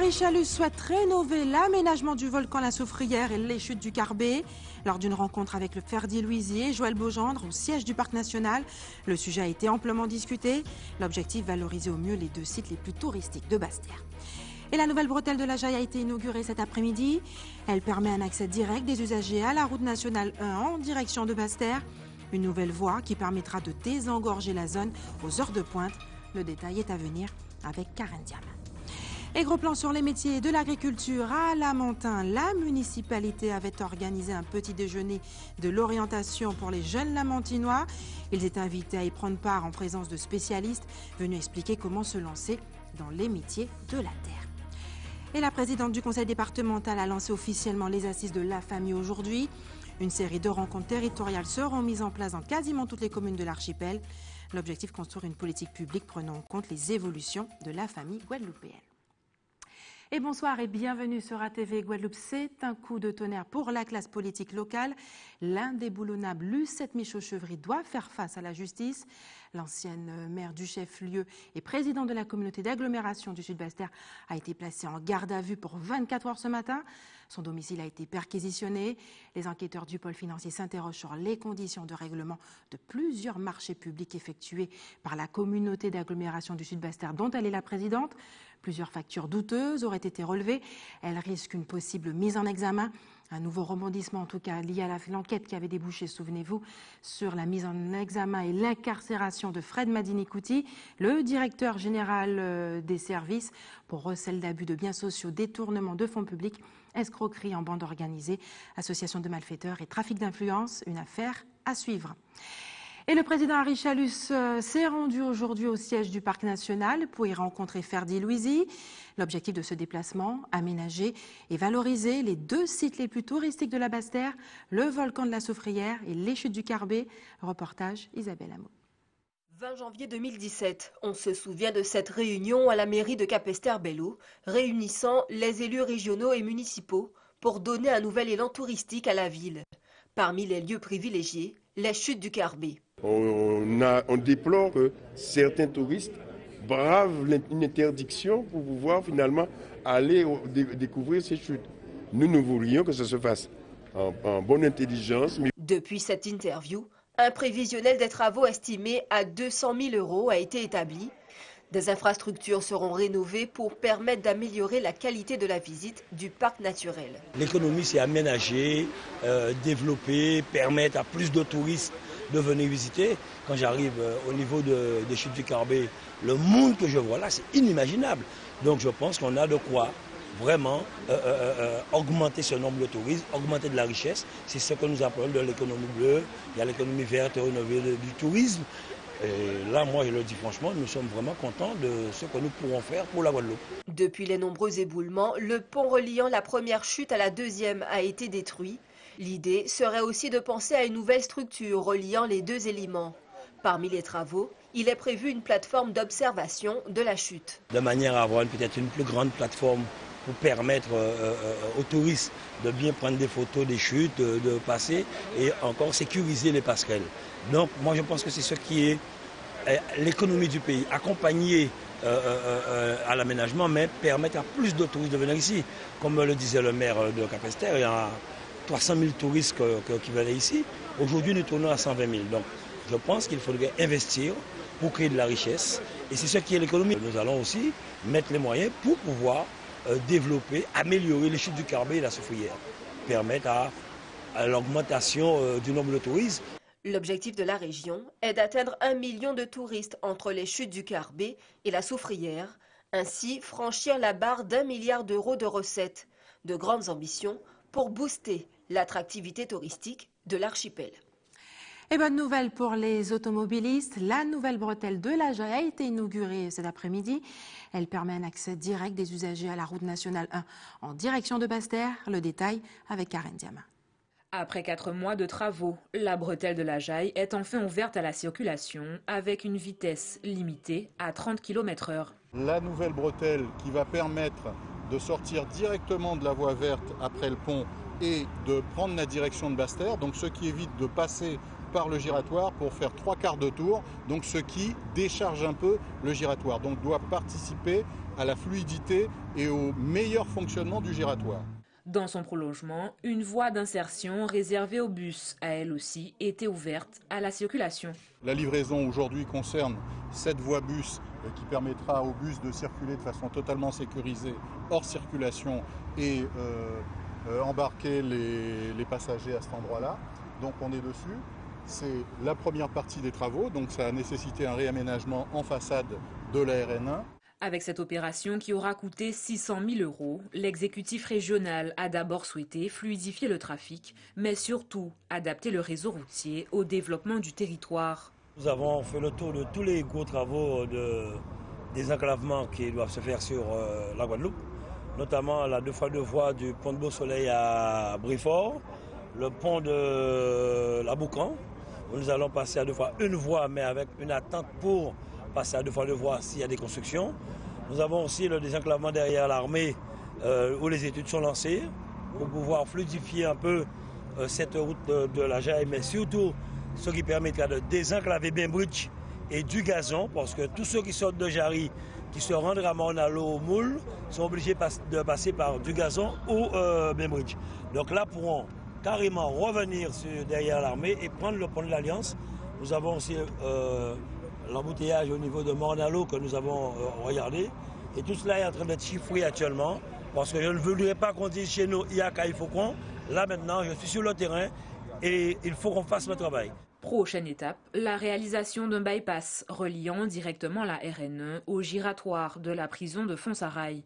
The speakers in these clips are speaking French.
Richalus souhaite rénover l'aménagement du volcan La Soufrière et les chutes du Carbet. Lors d'une rencontre avec le Ferdi Louisier et Joël Beaugendre au siège du Parc national, le sujet a été amplement discuté. L'objectif, valoriser au mieux les deux sites les plus touristiques de Basse-Terre. Et la nouvelle bretelle de la Jaille a été inaugurée cet après-midi. Elle permet un accès direct des usagers à la route nationale 1 en direction de Basse-Terre. Une nouvelle voie qui permettra de désengorger la zone aux heures de pointe. Le détail est à venir avec Karen Diam. Et gros plan sur les métiers de l'agriculture à Lamentin. La municipalité avait organisé un petit déjeuner de l'orientation pour les jeunes lamentinois. Ils étaient invités à y prendre part en présence de spécialistes venus expliquer comment se lancer dans les métiers de la terre. Et la présidente du conseil départemental a lancé officiellement les assises de la famille aujourd'hui. Une série de rencontres territoriales seront mises en place dans quasiment toutes les communes de l'archipel. L'objectif, construire une politique publique prenant en compte les évolutions de la famille guadeloupéenne. Et bonsoir et bienvenue sur ATV Guadeloupe. C'est un coup de tonnerre pour la classe politique locale. L'indéboulonnable Lucette Michaud-Chevry doit faire face à la justice. L'ancienne maire du chef-lieu et président de la communauté d'agglomération du Sud-Basse-Terre a été placée en garde à vue pour 24 heures ce matin. Son domicile a été perquisitionné. Les enquêteurs du pôle financier s'interrogent sur les conditions de règlement de plusieurs marchés publics effectués par la communauté d'agglomération du Sud-Basse-Terre dont elle est la présidente. Plusieurs factures douteuses auraient été relevées. Elles risquent une possible mise en examen. Un nouveau rebondissement, en tout cas lié à l'enquête qui avait débouché, souvenez-vous, sur la mise en examen et l'incarcération de Fred Madini-Kouti, le directeur général des services pour recel d'abus de biens sociaux, détournement de fonds publics, escroquerie en bande organisée, association de malfaiteurs et trafic d'influence, une affaire à suivre. Et le président Richalus s'est rendu aujourd'hui au siège du Parc national pour y rencontrer Ferdi Louisier. L'objectif de ce déplacement, aménager et valoriser les deux sites les plus touristiques de la Basse-Terre, le volcan de la Soufrière et les chutes du Carbet. Reportage Isabelle Hameau. 20 janvier 2017, on se souvient de cette réunion à la mairie de Capesterre-Belle-Eau, réunissant les élus régionaux et municipaux pour donner un nouvel élan touristique à la ville. Parmi les lieux privilégiés, les chutes du Carbet. On déplore que certains touristes bravent une interdiction pour pouvoir finalement aller découvrir ces chutes. Nous voudrions que ça se fasse en bonne intelligence. Depuis cette interview, un prévisionnel des travaux estimé à 200 000 € a été établi. Des infrastructures seront rénovées pour permettre d'améliorer la qualité de la visite du parc naturel. L'économie s'est aménagée, développée, permettre à plus de touristes de venir visiter. Quand j'arrive au niveau des chutes du Carbet, le monde que je vois là, c'est inimaginable. Donc je pense qu'on a de quoi vraiment augmenter ce nombre de touristes, augmenter de la richesse. C'est ce que nous appelons de l'économie bleue. Il y a l'économie verte rénovée du tourisme. Et là, moi, je le dis franchement, nous sommes vraiment contents de ce que nous pourrons faire pour la Guadeloupe. Depuis les nombreux éboulements, le pont reliant la première chute à la deuxième a été détruit. L'idée serait aussi de penser à une nouvelle structure reliant les deux éléments. Parmi les travaux, il est prévu une plateforme d'observation de la chute. De manière à avoir peut-être une plus grande plateforme pour permettre aux touristes de bien prendre des photos des chutes, de passer et encore sécuriser les passerelles. Donc moi je pense que c'est ce qui est l'économie du pays, accompagner à l'aménagement, mais permettre à plus de touristes de venir ici. Comme le disait le maire de Capesterre, il y a 300 000 touristes qui venaient ici. Aujourd'hui, nous tournons à 120 000. Donc, je pense qu'il faudrait investir pour créer de la richesse. Et c'est ce qui est l'économie. Nous allons aussi mettre les moyens pour pouvoir développer, améliorer les chutes du Carbet et la Soufrière. Permettre à l'augmentation du nombre de touristes. L'objectif de la région est d'atteindre 1 million de touristes entre les chutes du Carbet et la Soufrière. Ainsi, franchir la barre d'1 milliard d'euros de recettes. De grandes ambitions pour booster l'attractivité touristique de l'archipel. Et bonne nouvelle pour les automobilistes, la nouvelle bretelle de la Jaille a été inaugurée cet après-midi. Elle permet un accès direct des usagers à la route nationale 1 en direction de Basse-Terre. Le détail avec Karen Diam. Après 4 mois de travaux, la bretelle de la Jaille est enfin ouverte à la circulation avec une vitesse limitée à 30 km/h. La nouvelle bretelle qui va permettre de sortir directement de la voie verte après le pont et de prendre la direction de Basse-Terre, donc ce qui évite de passer par le giratoire pour faire 3/4 de tour, donc ce qui décharge un peu le giratoire, donc doit participer à la fluidité et au meilleur fonctionnement du giratoire. Dans son prolongement, une voie d'insertion réservée aux bus a elle aussi été ouverte à la circulation. La livraison aujourd'hui concerne cette voie bus qui permettra aux bus de circuler de façon totalement sécurisée hors circulation et embarquer les passagers à cet endroit-là. Donc on est dessus. C'est la première partie des travaux, donc ça a nécessité un réaménagement en façade de la RN1. Avec cette opération qui aura coûté 600 000 €, l'exécutif régional a d'abord souhaité fluidifier le trafic, mais surtout adapter le réseau routier au développement du territoire. Nous avons fait le tour de tous les gros travaux de désenclavement qui doivent se faire sur la Guadeloupe, notamment la 2x2 voies du pont de Beau-Soleil à Brifort, le pont de la Boucan, où nous allons passer à 2 fois une voie, mais avec une attente pour passer à 2 fois 2 voies s'il y a des constructions. Nous avons aussi le désenclavement derrière l'armée, où les études sont lancées, pour pouvoir fluidifier un peu cette route de la Jaille, mais surtout ce qui permettra de désenclaver Bainbridge et du gazon, parce que tous ceux qui sortent de Jarry, qui se rendent à Morne-à-l'eau au Moule, sont obligés de passer par du gazon ou Bainbridge. Donc là, pourront carrément revenir derrière l'armée et prendre le pont de l'Alliance. Nous avons aussi l'embouteillage au niveau de Morne-à-l'eau que nous avons regardé. Et tout cela est en train d'être chiffré actuellement, parce que je ne voudrais pas qu'on dise chez nous, il y a qu'à il faut qu'on. Là maintenant, je suis sur le terrain et il faut qu'on fasse le travail. Prochaine étape, la réalisation d'un bypass reliant directement la RN1 au giratoire de la prison de Fontsarail.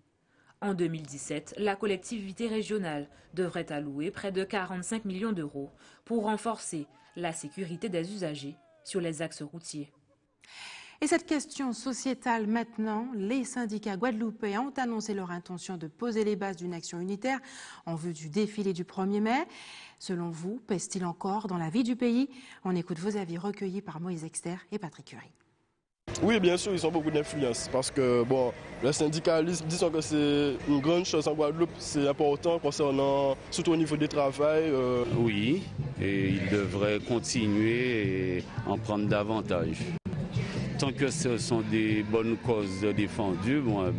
En 2017, la collectivité régionale devrait allouer près de 45 millions € pour renforcer la sécurité des usagers sur les axes routiers. Et cette question sociétale maintenant, les syndicats guadeloupéens ont annoncé leur intention de poser les bases d'une action unitaire en vue du défilé du 1er mai. Selon vous, pèse-t-il encore dans la vie du pays? On écoute vos avis recueillis par Moïse Exter et Patrick Curie. Oui, bien sûr, ils ont beaucoup d'influence parce que bon, le syndicalisme, disons que c'est une grande chose en Guadeloupe, c'est important concernant, surtout au niveau du travail. Oui, et ils devraient continuer et en prendre davantage. Tant que ce sont des bonnes causes défendues, bon,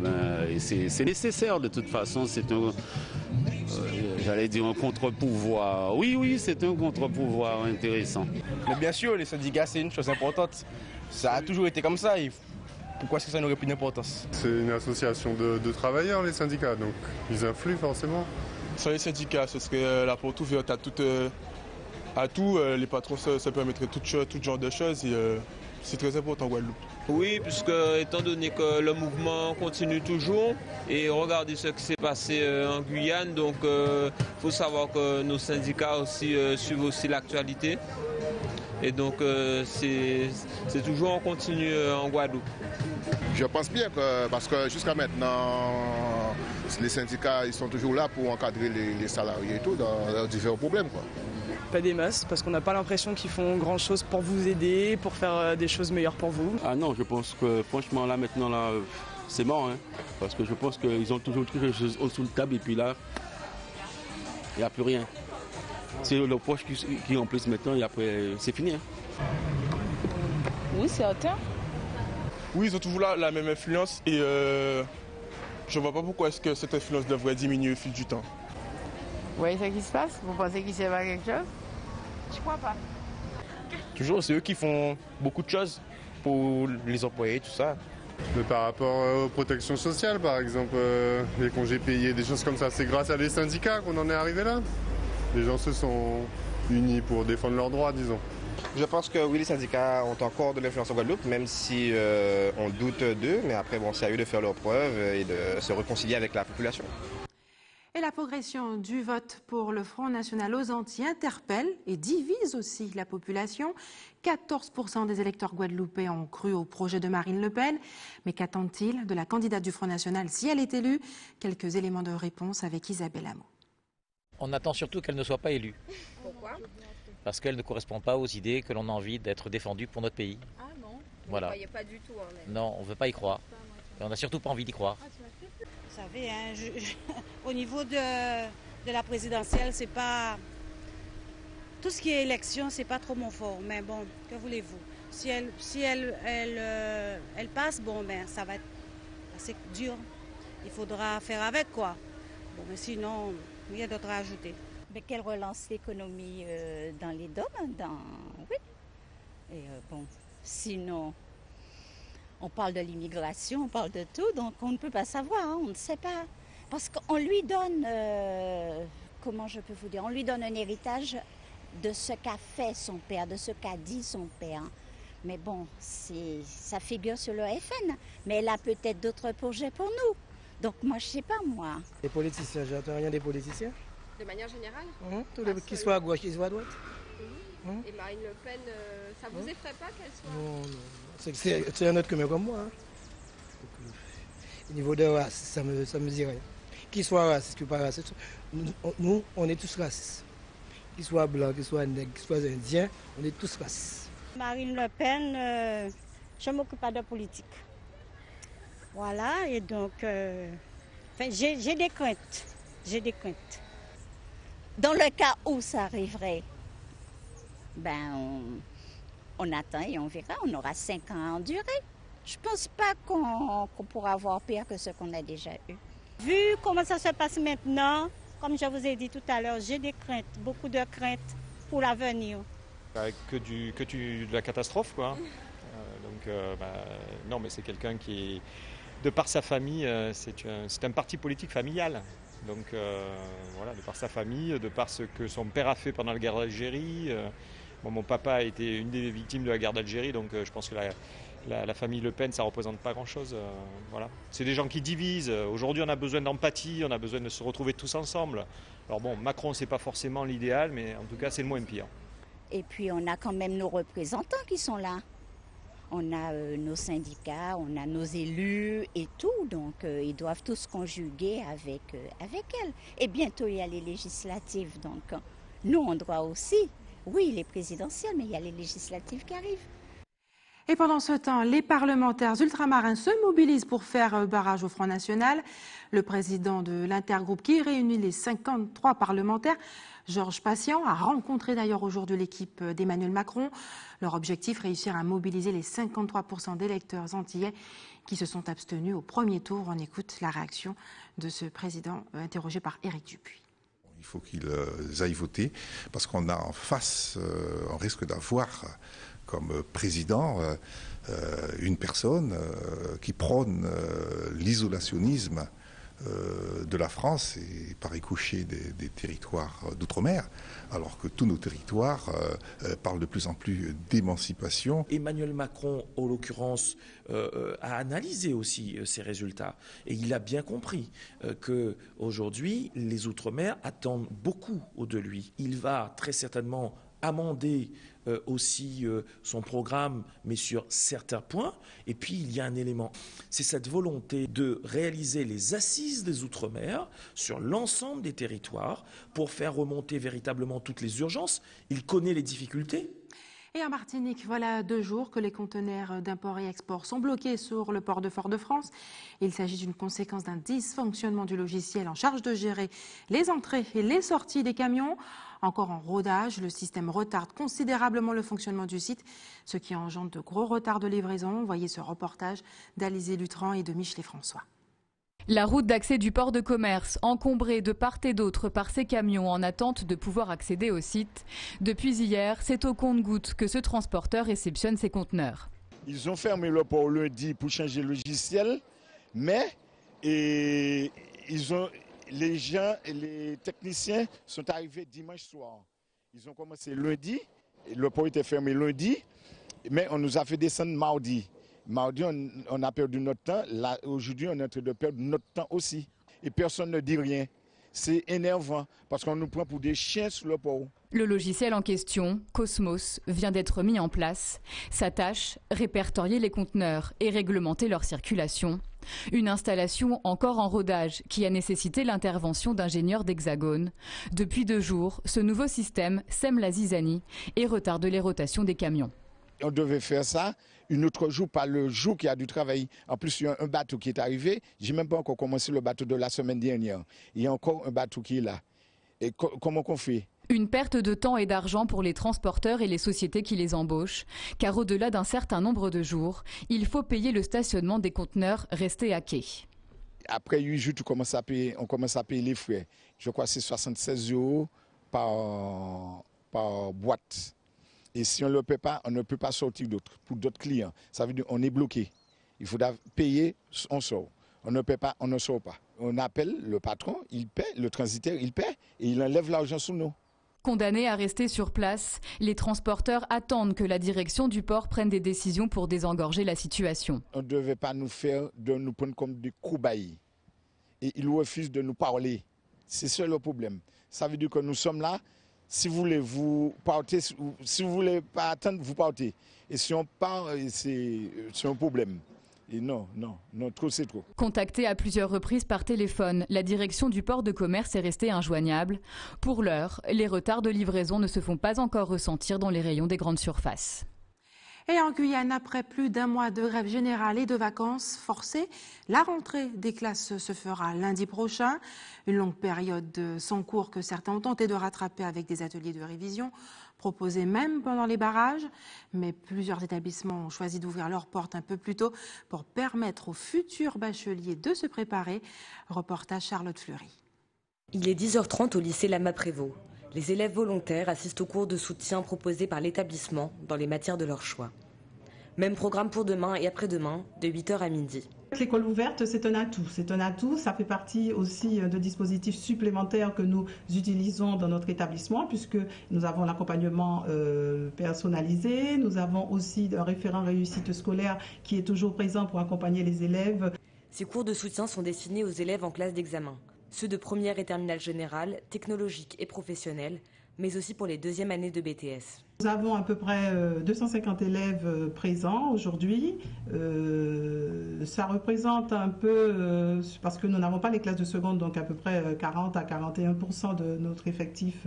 c'est nécessaire de toute façon, c'est un, j'allais dire un contre-pouvoir. Oui, c'est un contre-pouvoir intéressant. Mais bien sûr, les syndicats, c'est une chose importante. Ça a toujours été comme ça. Pourquoi est-ce que ça n'aurait plus d'importance? C'est une association de travailleurs, les syndicats, donc ils influent forcément. Sur les syndicats, ce serait la porte ouverte à tout. Les patrons se permettraient tout genre de choses et c'est très important en Guadeloupe. Oui, puisque étant donné que le mouvement continue toujours et regardez ce qui s'est passé en Guyane, donc il faut savoir que nos syndicats aussi suivent aussi l'actualité. Et donc c'est toujours en continu en Guadeloupe. Je pense bien que, parce que jusqu'à maintenant, les syndicats ils sont toujours là pour encadrer les salariés et tout dans leurs différents problèmes, quoi. Pas des masses, parce qu'on n'a pas l'impression qu'ils font grand chose pour vous aider, pour faire des choses meilleures pour vous. Ah non, je pense que franchement là maintenant là, c'est mort, hein, parce que je pense qu'ils ont toujours quelque chose sous la table et puis là, il n'y a plus rien. C'est le poche qui remplissent maintenant et après c'est fini. Hein. Oui, c'est certain. Oui, ils ont toujours la même influence et je ne vois pas pourquoi est-ce que cette influence devrait diminuer au fil du temps. Vous voyez ce qui se passe? Vous pensez qu'ils servent à quelque chose? Je crois pas. Toujours, c'est eux qui font beaucoup de choses pour les employés, tout ça. Mais par rapport aux protections sociales, par exemple, les congés payés, des choses comme ça, c'est grâce à des syndicats qu'on en est arrivé là. Les gens se sont unis pour défendre leurs droits, disons. Je pense que oui, les syndicats ont encore de l'influence en Guadeloupe, même si on doute d'eux, mais après, bon, c'est à eux de faire leurs preuves et de se réconcilier avec la population. Et la progression du vote pour le Front National aux Antilles interpelle et divise aussi la population. 14% des électeurs guadeloupéens ont cru au projet de Marine Le Pen. Mais qu'attendent-ils de la candidate du Front National si elle est élue? Quelques éléments de réponse avec Isabelle Hameau. On attend surtout qu'elle ne soit pas élue. Pourquoi? Parce qu'elle ne correspond pas aux idées que l'on a envie d'être défendues pour notre pays. Ah non, voilà. Vous ne croyez pas du tout en elle? Non, on ne veut pas y croire. Et on n'a surtout pas envie d'y croire. Vous savez, hein, au niveau de la présidentielle, c'est pas... Tout ce qui est élection, c'est pas trop mon fort. Mais bon, que voulez-vous? Si elle passe, bon, ben, ça va être assez dur il faudra faire avec quoi. Bon, mais sinon, rien d'autre à ajouter. Mais qu'elle relance l'économie dans les domaines, oui. Et bon, sinon, on parle de l'immigration, on parle de tout, donc on ne peut pas savoir, hein, on ne sait pas. Parce qu'on lui donne, comment je peux vous dire, on lui donne un héritage de ce qu'a fait son père, de ce qu'a dit son père. Mais bon, ça figure sur le FN, mais elle a peut-être d'autres projets pour nous. Donc moi, je ne sais pas, moi. Les politiciens, j'entends rien des politiciens. De manière générale Tous les qui soient à gauche, qui soient à droite. Et Marine Le Pen, ça vous effraie pas qu'elle soit... Non. C'est un autre que moi comme moi. Au niveau de race, ça me dit rien. Qu'ils soient racistes ou pas racistes, nous, on est tous racistes. Qu'ils soient blancs, qu'ils soient nègres, qu'ils soient indiens, on est tous racistes. Marine Le Pen, je ne m'occupe pas de politique. Voilà, et donc, j'ai des craintes. J'ai des craintes. Dans le cas où ça arriverait, ben on attend et on verra, on aura 5 ans à endurer. Je ne pense pas qu'on pourra avoir pire que ce qu'on a déjà eu. Vu comment ça se passe maintenant, comme je vous ai dit tout à l'heure, j'ai des craintes, beaucoup de craintes pour l'avenir. De la catastrophe, quoi. Non, mais c'est quelqu'un qui, de par sa famille, c'est un parti politique familial. Donc voilà, de par sa famille, de par ce que son père a fait pendant la guerre d'Algérie. Mon papa a été une des victimes de la guerre d'Algérie, donc je pense que la famille Le Pen, ça ne représente pas grand-chose. Voilà. C'est des gens qui divisent. Aujourd'hui, on a besoin d'empathie, on a besoin de se retrouver tous ensemble. Alors bon, Macron, c'est pas forcément l'idéal, mais en tout cas, c'est le moins pire. Et puis, on a quand même nos représentants qui sont là. On a nos syndicats, on a nos élus et tout, donc ils doivent tous conjuguer avec elle. Et bientôt, il y a les législatives, donc nous, on doit aussi, oui, les présidentielles, mais il y a les législatives qui arrivent. Et pendant ce temps, les parlementaires ultramarins se mobilisent pour faire barrage au Front National. Le président de l'intergroupe qui réunit les 53 parlementaires, Georges Patient, a rencontré d'ailleurs aujourd'hui l'équipe d'Emmanuel Macron. Leur objectif, réussir à mobiliser les 53% d'électeurs antillais qui se sont abstenus au premier tour. On écoute la réaction de ce président interrogé par Éric Dupuis. Il faut qu'ils aillent voter parce qu'on a en face, on risque d'avoir comme président une personne qui prône l'isolationnisme de la France et par ricochet des territoires d'outre-mer, alors que tous nos territoires parlent de plus en plus d'émancipation. Emmanuel Macron, en l'occurrence, a analysé aussi ces résultats et il a bien compris qu'aujourd'hui, les outre-mer attendent beaucoup de lui. Il va très certainement amender aussi son programme, mais sur certains points. Et puis, il y a un élément, c'est cette volonté de réaliser les assises des Outre-mer sur l'ensemble des territoires pour faire remonter véritablement toutes les urgences. Il connaît les difficultés. Et en Martinique, voilà 2 jours que les conteneurs d'import et export sont bloqués sur le port de Fort-de-France. Il s'agit d'une conséquence d'un dysfonctionnement du logiciel en charge de gérer les entrées et les sorties des camions. Encore en rodage, le système retarde considérablement le fonctionnement du site, ce qui engendre de gros retards de livraison. Voyez ce reportage d'Alizé Lutran et de Michelet François. La route d'accès du port de commerce, encombrée de part et d'autre par ces camions en attente de pouvoir accéder au site. Depuis hier, c'est au compte-gouttes que ce transporteur réceptionne ses conteneurs. Ils ont fermé le port lundi pour changer le logiciel, mais les gens et les techniciens sont arrivés dimanche soir. Ils ont commencé lundi, le port était fermé lundi, mais on nous a fait descendre mardi. Mardi, on a perdu notre temps. Là, aujourd'hui, on est en train de perdre notre temps aussi. Et personne ne dit rien. C'est énervant parce qu'on nous prend pour des chiens sur le port. Le logiciel en question, Cosmos, vient d'être mis en place. Sa tâche, répertorier les conteneurs et réglementer leur circulation. Une installation encore en rodage qui a nécessité l'intervention d'ingénieurs d'Hexagone. Depuis 2 jours, ce nouveau système sème la zizanie et retarde les rotations des camions. On devait faire ça un autre jour, pas le jour qu'il y a du travail. En plus, il y a un bateau qui est arrivé. Je n'ai même pas encore commencé le bateau de la semaine dernière. Il y a encore un bateau qui est là. Et comment qu'on fait ? Une perte de temps et d'argent pour les transporteurs et les sociétés qui les embauchent, car au-delà d'un certain nombre de jours, il faut payer le stationnement des conteneurs restés à quai. Après 8 jours, on commence à payer les frais. Je crois que c'est 76 € par boîte. Et si on ne le paie pas, on ne peut pas sortir d'autres pour d'autres clients. Ça veut dire qu'on est bloqué. Il faudra payer, on sort. On ne paie pas, on ne sort pas. On appelle le patron, il paie, le transitaire, il paie et il enlève l'argent sous nous. Condamnés à rester sur place, les transporteurs attendent que la direction du port prenne des décisions pour désengorger la situation. On ne devait pas nous prendre comme des cobayes. Et ils refusent de nous parler. C'est ça le problème. Ça veut dire que nous sommes là. Si vous voulez, vous partez. Si vous ne voulez pas attendre, vous partez. Et si on part, c'est un problème. Et non, trop c'est trop. Contactée à plusieurs reprises par téléphone, la direction du port de commerce est restée injoignable. Pour l'heure, les retards de livraison ne se font pas encore ressentir dans les rayons des grandes surfaces. Et en Guyane, après plus d'un mois de grève générale et de vacances forcées, la rentrée des classes se fera lundi prochain. Une longue période sans cours que certains ont tenté de rattraper avec des ateliers de révision, proposés même pendant les barrages. Mais plusieurs établissements ont choisi d'ouvrir leurs portes un peu plus tôt pour permettre aux futurs bacheliers de se préparer. Reportage Charlotte Fleury. Il est 10h30 au lycée Lama-Prévost. Les élèves volontaires assistent aux cours de soutien proposés par l'établissement dans les matières de leur choix. Même programme pour demain et après-demain, de 8h à midi. L'école ouverte, c'est un atout. Ça fait partie aussi de dispositifs supplémentaires que nous utilisons dans notre établissement, puisque nous avons l'accompagnement personnalisé. Nous avons aussi un référent réussite scolaire qui est toujours présent pour accompagner les élèves. Ces cours de soutien sont destinés aux élèves en classe d'examen. Ceux de première et terminale générale, technologique et professionnelle, mais aussi pour les deuxièmes années de BTS. Nous avons à peu près 250 élèves présents aujourd'hui. Ça représente un peu, parce que nous n'avons pas les classes de seconde, donc à peu près 40 à 41% de notre effectif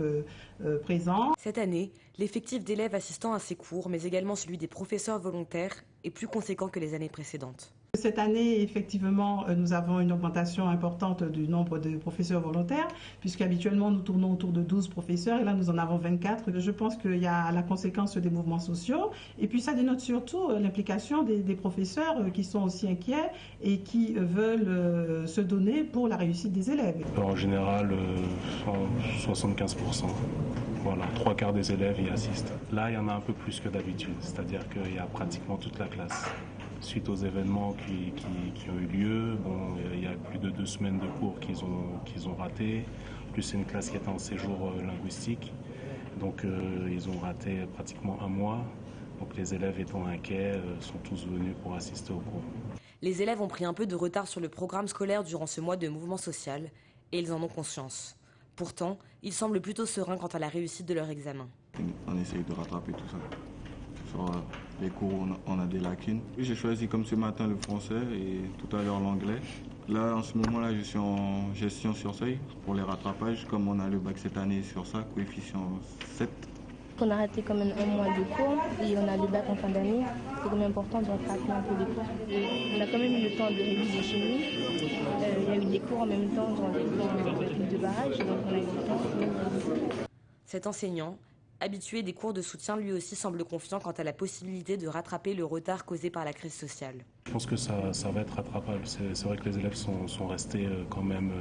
présent. Cette année, l'effectif d'élèves assistant à ces cours, mais également celui des professeurs volontaires, est plus conséquent que les années précédentes. Cette année, effectivement, nous avons une augmentation importante du nombre de professeurs volontaires, puisqu'habituellement, nous tournons autour de 12 professeurs, et là, nous en avons 24. Je pense qu'il y a la conséquence des mouvements sociaux, et puis ça dénote surtout l'implication des professeurs qui sont aussi inquiets et qui veulent se donner pour la réussite des élèves. En général, 75%. Voilà, 3/4 des élèves y assistent. Là, il y en a un peu plus que d'habitude, c'est-à-dire qu'il y a pratiquement toute la classe. Suite aux événements qui ont eu lieu, il y a plus de 2 semaines de cours qu'ils ont raté, plus une classe qui était en séjour linguistique. Donc ils ont raté pratiquement un mois. Donc les élèves étant inquiets sont tous venus pour assister au cours. Les élèves ont pris un peu de retard sur le programme scolaire durant ce mois de mouvement social et ils en ont conscience. Pourtant, ils semblent plutôt sereins quant à la réussite de leur examen. On essaye de rattraper tout ça. Sur les cours, on a des lacunes. J'ai choisi comme ce matin le français et tout à l'heure l'anglais. Là, en ce moment-là, je suis en gestion sur seuil pour les rattrapages. Comme on a le bac cette année sur ça, coefficient 7. On a raté quand même un mois de cours et on a le bac en fin d'année. C'est quand même important de rattraper un peu les cours. Et on a quand même eu le temps de réviser chez nous. Il y a eu des cours en même temps, genre des cours de barrage, donc on a eu le temps de réviser. Cet enseignant, habitué des cours de soutien, lui aussi semble confiant quant à la possibilité de rattraper le retard causé par la crise sociale. Je pense que ça va être rattrapable. C'est vrai que les élèves sont restés quand même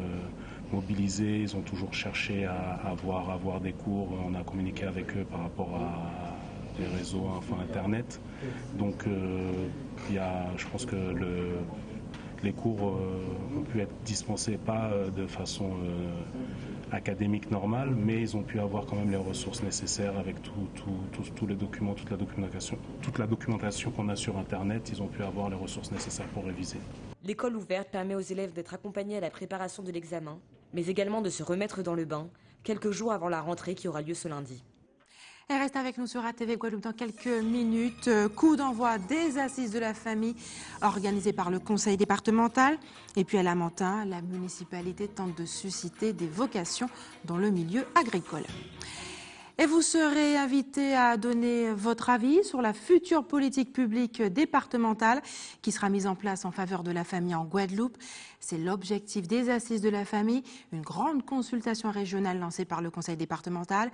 mobilisés. Ils ont toujours cherché à avoir des cours. On a communiqué avec eux par rapport à des réseaux, enfin Internet. Donc je pense que les cours ont pu être dispensés pas de façon académique normale, mais ils ont pu avoir quand même les ressources nécessaires avec tous les documents, toute la documentation qu'on a sur Internet. Ils ont pu avoir les ressources nécessaires pour réviser. L'école ouverte permet aux élèves d'être accompagnés à la préparation de l'examen, mais également de se remettre dans le bain, quelques jours avant la rentrée qui aura lieu ce lundi. Et reste avec nous sur ATV Guadeloupe dans quelques minutes. Coup d'envoi des assises de la famille organisées par le conseil départemental. Et puis à Lamentin, la municipalité tente de susciter des vocations dans le milieu agricole. Et vous serez invité à donner votre avis sur la future politique publique départementale qui sera mise en place en faveur de la famille en Guadeloupe. C'est l'objectif des assises de la famille, une grande consultation régionale lancée par le conseil départemental.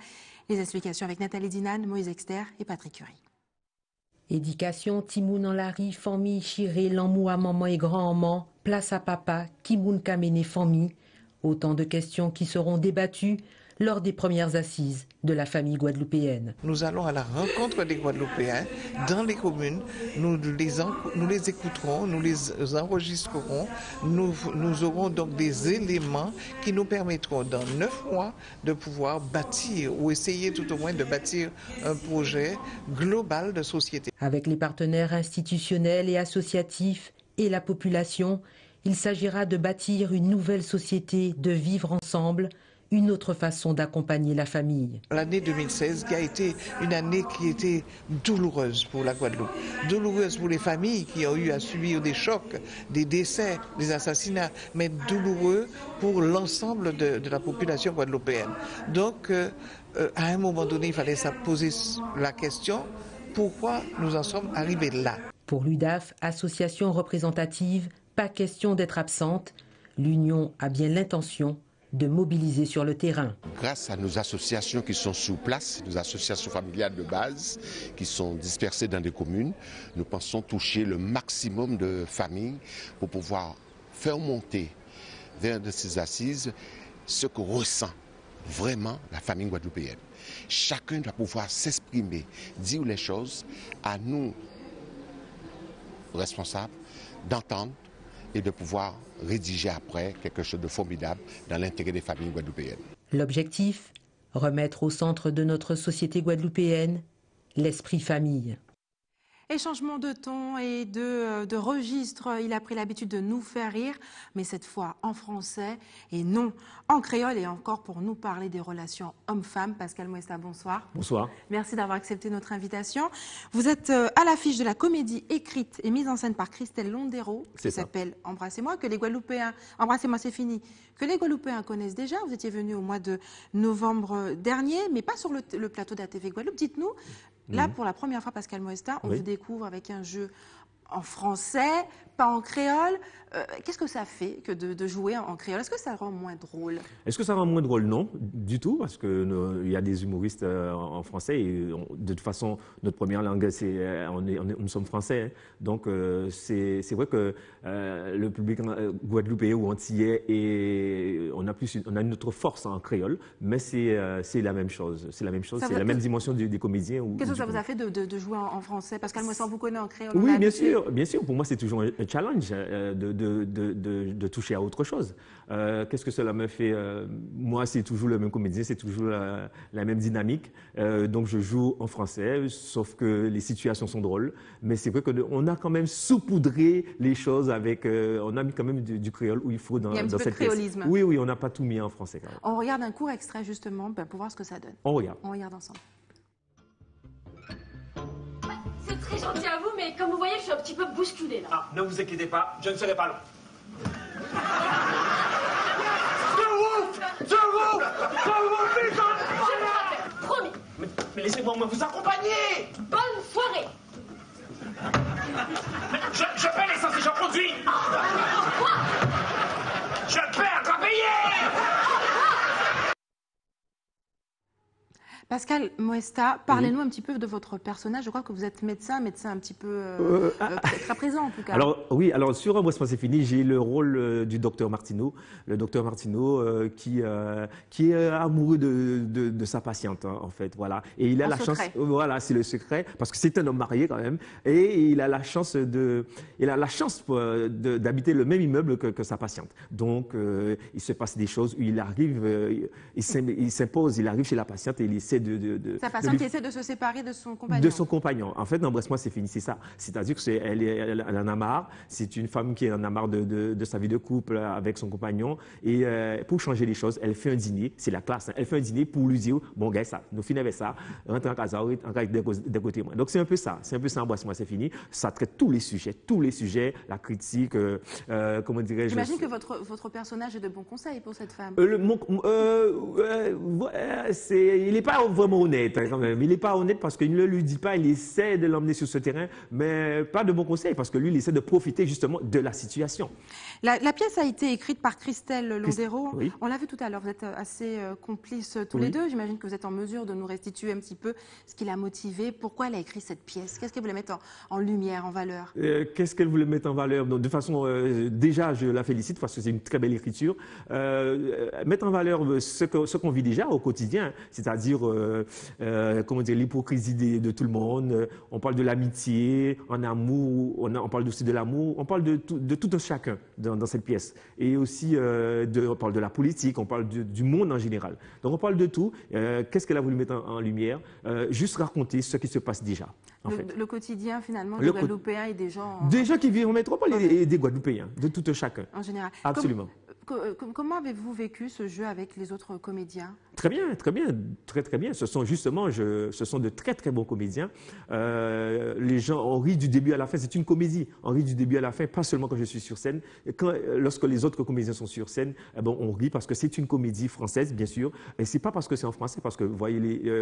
Les explications avec Nathalie Dinan, Moïse Exter et Patrick Curie. Éducation, Timoun en la ri, famille, chiré, l'amour à maman et grand-maman. place à papa, Kimoun Kamene Famille, autant de questions qui seront débattues lors des premières assises de la famille guadeloupéenne. Nous allons à la rencontre des Guadeloupéens dans les communes, nous les écouterons, nous les enregistrerons, nous aurons donc des éléments qui nous permettront dans 9 mois de pouvoir bâtir ou essayer tout au moins de bâtir un projet global de société. Avec les partenaires institutionnels et associatifs et la population, il s'agira de bâtir une nouvelle société, de vivre ensemble, une autre façon d'accompagner la famille. L'année 2016 qui a été une année qui était douloureuse pour la Guadeloupe, douloureuse pour les familles qui ont eu à subir des chocs, des décès, des assassinats, mais douloureux pour l'ensemble de la population guadeloupéenne. Donc, à un moment donné, il fallait se poser la question, pourquoi nous en sommes arrivés là? Pour l'UDAF, association représentative, pas question d'être absente. L'Union a bien l'intention de mobiliser sur le terrain. Grâce à nos associations qui sont sur place, nos associations familiales de base qui sont dispersées dans des communes, nous pensons toucher le maximum de familles pour pouvoir faire monter vers de ces assises ce que ressent vraiment la famille guadeloupéenne. Chacun doit pouvoir s'exprimer, dire les choses, à nous responsables d'entendre et de pouvoir rédiger après quelque chose de formidable dans l'intérêt des familles guadeloupéennes. L'objectif, remettre au centre de notre société guadeloupéenne l'esprit famille. Et changement de ton et de registre, il a pris l'habitude de nous faire rire, mais cette fois en français et non en créole. Et encore pour nous parler des relations hommes-femmes. Pascal Moesta, bonsoir. Bonsoir. Merci d'avoir accepté notre invitation. Vous êtes à l'affiche de la comédie écrite et mise en scène par Christelle Londero, qui s'appelle Embrassez-moi, que les Guadeloupéens, Embrassez-moi c'est fini, que les Guadeloupéens connaissent déjà. Vous étiez venu au mois de novembre dernier, mais pas sur le plateau d'ATV Guadeloupe. Dites-nous, là pour la première fois, Pascal Moesta, on vous découvre avec un jeu en français, pas en créole. Qu'est-ce que ça fait que de jouer en créole? Est-ce que ça rend moins drôle? Est-ce que ça rend moins drôle? Non, du tout, parce qu'il y a des humoristes en français et de toute façon, notre première langue, nous sommes français. Hein. Donc, c'est vrai que le public guadeloupéen ou antillais, on a une autre force en créole, mais c'est la même chose. C'est la même chose, c'est la même dimension des comédiens. Qu'est-ce que ça vous a fait de jouer en français? Pascal Moesta, on vous connaît en créole. Oui, bien sûr. Pour moi, c'est toujours un challenge de toucher à autre chose. Qu'est-ce que cela me fait? Moi, c'est toujours le même comédien, c'est toujours la même dynamique. Donc, je joue en français, sauf que les situations sont drôles. Mais c'est vrai qu'on a quand même saupoudré les choses avec... on a mis quand même du créole où il faut dans cette pièce. Il y a un petit peu de créolisme. Oui, on n'a pas tout mis en français. Quand même. On regarde un court extrait, justement, pour voir ce que ça donne. On regarde. On regarde ensemble. C'est très gentil à vous, mais comme vous voyez, je suis un petit peu bousculée là. Ah, ne vous inquiétez pas, je ne serai pas long. Je me rappelle, promis. Mais laissez-moi vous accompagner. Bonne soirée. Je paie l'essence et j'en conduis. Je perds, dois payer. Pascal Moesta, parlez-nous un petit peu de votre personnage. Je crois que vous êtes médecin un petit peu très présent en tout cas. Alors sur Embrassez-moi c'est fini, j'ai le rôle du docteur Martineau, le docteur Martineau qui est amoureux de sa patiente en fait, voilà. Et il a la chance, voilà, c'est le secret parce que c'est un homme marié quand même, et il a la chance d'habiter le même immeuble que sa patiente. Donc il se passe des choses où il arrive, il s'impose, il arrive chez la patiente et il essaie sa patiente qui essaie de se séparer de son compagnon. De son compagnon. En fait, Embrasse-moi, c'est fini, c'est ça. C'est-à-dire qu'elle en a marre. C'est une femme qui en a marre de sa vie de couple avec son compagnon. Et pour changer les choses, elle fait un dîner. C'est la classe. Hein. Elle fait un dîner pour lui dire, bon, gars, ça, nous finissons avec ça. Rentre en casa, avec des côtés. Donc, c'est un peu ça. C'est un peu ça, Embrasse-moi, c'est fini. Ça traite tous les sujets, la critique, comment dirais-je. J'imagine que votre personnage est de bons conseils pour cette femme. Il n'est pas vraiment honnête quand même. Il n'est pas honnête parce qu'il ne lui dit pas, il essaie de l'emmener sur ce terrain, mais pas de bons conseils parce que lui, il essaie de profiter justement de la situation. La pièce a été écrite par Christelle Londero. Oui. On l'a vu tout à l'heure, vous êtes assez complices tous les deux. J'imagine que vous êtes en mesure de nous restituer un petit peu ce qui l'a motivé. Pourquoi elle a écrit cette pièce? Qu'est-ce qu'elle voulait mettre en lumière, en valeur? Qu'est-ce qu'elle voulait mettre en valeur? Donc, de façon, déjà, je la félicite parce que c'est une très belle écriture. Mettre en valeur ce qu'on vit déjà au quotidien, c'est-à-dire comment dire, l'hypocrisie de tout le monde. On parle de l'amitié, en amour, on parle aussi de l'amour, on parle de tout un chacun dans cette pièce. Et aussi, on parle de la politique, on parle du monde en général. Donc on parle de tout. Qu'est-ce qu'elle a voulu mettre en lumière? Juste raconter ce qui se passe déjà. Le quotidien, finalement, des Guadeloupéens et des gens... Des gens qui vivent en métropole et des Guadeloupéens, de tout un chacun. En général. Absolument. Comment avez-vous vécu ce jeu avec les autres comédiens? Très bien, très bien, très bien. Ce sont justement, ce sont de très très bons comédiens. Les gens, on rit du début à la fin. C'est une comédie. On rit du début à la fin, pas seulement quand je suis sur scène. Lorsque les autres comédiens sont sur scène, on rit parce que c'est une comédie française, bien sûr. Et c'est pas parce que c'est en français, parce que vous voyez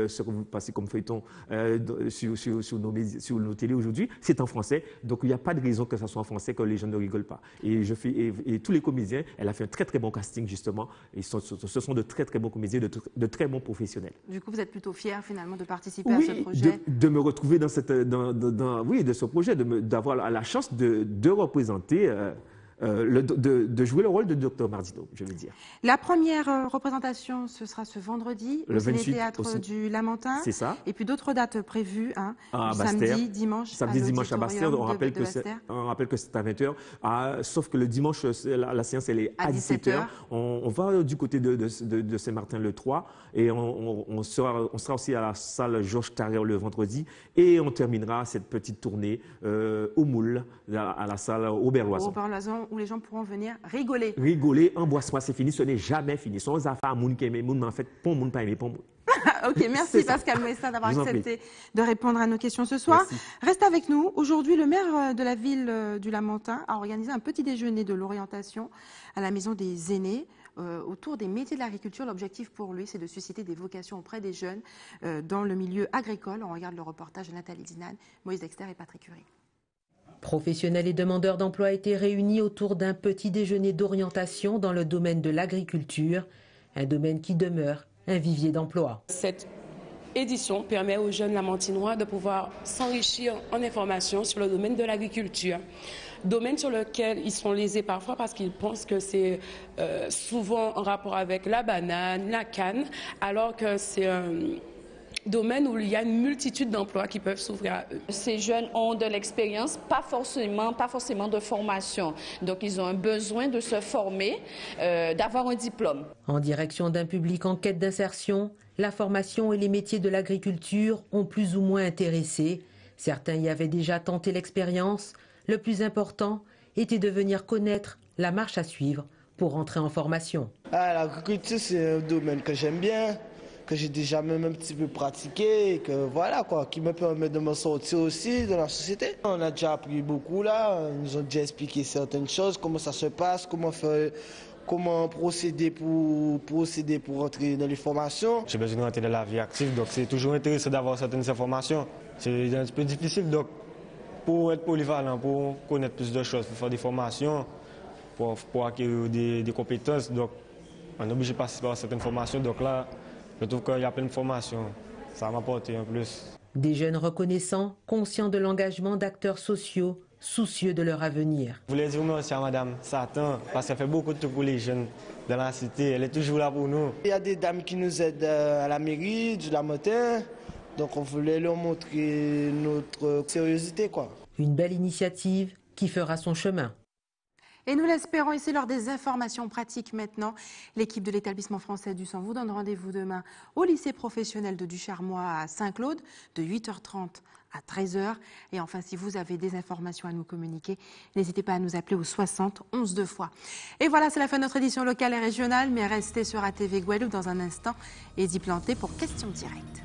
ce que vous passez comme feuilleton sur nos télés aujourd'hui, c'est en français. Donc il n'y a pas de raison que ça soit en français, que les gens ne rigolent pas. Et tous les comédiens, elle a fait un très très bon casting justement. Et ce sont de très très bons comédiens, de très bons professionnels. Du coup, vous êtes plutôt fier finalement de participer à ce projet? De me retrouver dans ce projet, d'avoir la chance de représenter, de jouer le rôle de Dr Mardino, je veux dire. La première représentation, ce sera ce vendredi le au Ciné-Théâtre du Lamentin. C'est ça. Et puis d'autres dates prévues, samedi, dimanche à Bastère. On rappelle que c'est à 20h. Sauf que le dimanche, la séance, elle est à 17h. On va du côté de Saint-Martin le 3 et on sera aussi à la salle Georges Carrère le vendredi et on terminera cette petite tournée au Moule, à la salle Aubert-Loison. Où les gens pourront venir rigoler. Rigoler, en bois, c'est fini, ce n'est jamais fini. Sans affaire, moun qui aime, moun, mais en fait, pour moun, pas aimé, pour moun. Ok, merci Pascal Mouessa d'avoir accepté de répondre à nos questions ce soir. Merci. Reste avec nous. Aujourd'hui, le maire de la ville du Lamentin a organisé un petit déjeuner de l'orientation à la maison des aînés autour des métiers de l'agriculture. L'objectif pour lui, c'est de susciter des vocations auprès des jeunes dans le milieu agricole. On regarde le reportage de Nathalie Dinan, Moïse Dexter et Patrick Curie. Professionnels et demandeurs d'emploi étaient réunis autour d'un petit déjeuner d'orientation dans le domaine de l'agriculture, un domaine qui demeure un vivier d'emploi. Cette édition permet aux jeunes lamantinois de pouvoir s'enrichir en informations sur le domaine de l'agriculture, domaine sur lequel ils sont lésés parfois parce qu'ils pensent que c'est souvent en rapport avec la banane, la canne, alors que c'est un domaine où il y a une multitude d'emplois qui peuvent s'ouvrir à eux. Ces jeunes ont de l'expérience, pas forcément de formation. Donc ils ont un besoin de se former, d'avoir un diplôme. En direction d'un public en quête d'insertion, la formation et les métiers de l'agriculture ont plus ou moins intéressé. Certains y avaient déjà tenté l'expérience. Le plus important était de venir connaître la marche à suivre pour rentrer en formation. L'agriculture, c'est un domaine que j'aime bien, que j'ai déjà même un petit peu pratiqué, et que voilà quoi, qui me permet de me sortir aussi de la société. On a déjà appris beaucoup là, ils nous ont déjà expliqué certaines choses, comment ça se passe, comment procéder pour rentrer dans les formations. J'ai besoin de rentrer dans la vie active, donc c'est toujours intéressant d'avoir certaines informations. C'est un petit peu difficile, donc pour être polyvalent, pour connaître plus de choses, pour faire des formations, pour acquérir des compétences, donc on est obligé de passer par certaines formations, donc là, je trouve qu'il y a plein de formations, ça m'a apporté un plus. Des jeunes reconnaissants, conscients de l'engagement d'acteurs sociaux, soucieux de leur avenir. Je voulais dire merci à Madame Satan, parce qu'elle fait beaucoup de tout pour les jeunes de la cité, elle est toujours là pour nous. Il y a des dames qui nous aident à la mairie du Lamentin, donc on voulait leur montrer notre sérieuxité, quoi. Une belle initiative qui fera son chemin. Et nous l'espérons, et c'est l'heure des informations pratiques maintenant. L'équipe de l'établissement français du sang vous donne rendez-vous demain au lycée professionnel de Ducharmois à Saint-Claude de 8h30 à 13h. Et enfin, si vous avez des informations à nous communiquer, n'hésitez pas à nous appeler au 60 11 2 fois. Et voilà, c'est la fin de notre édition locale et régionale, mais restez sur ATV Guadeloupe dans un instant. Eddy Planté pour Questions Directes.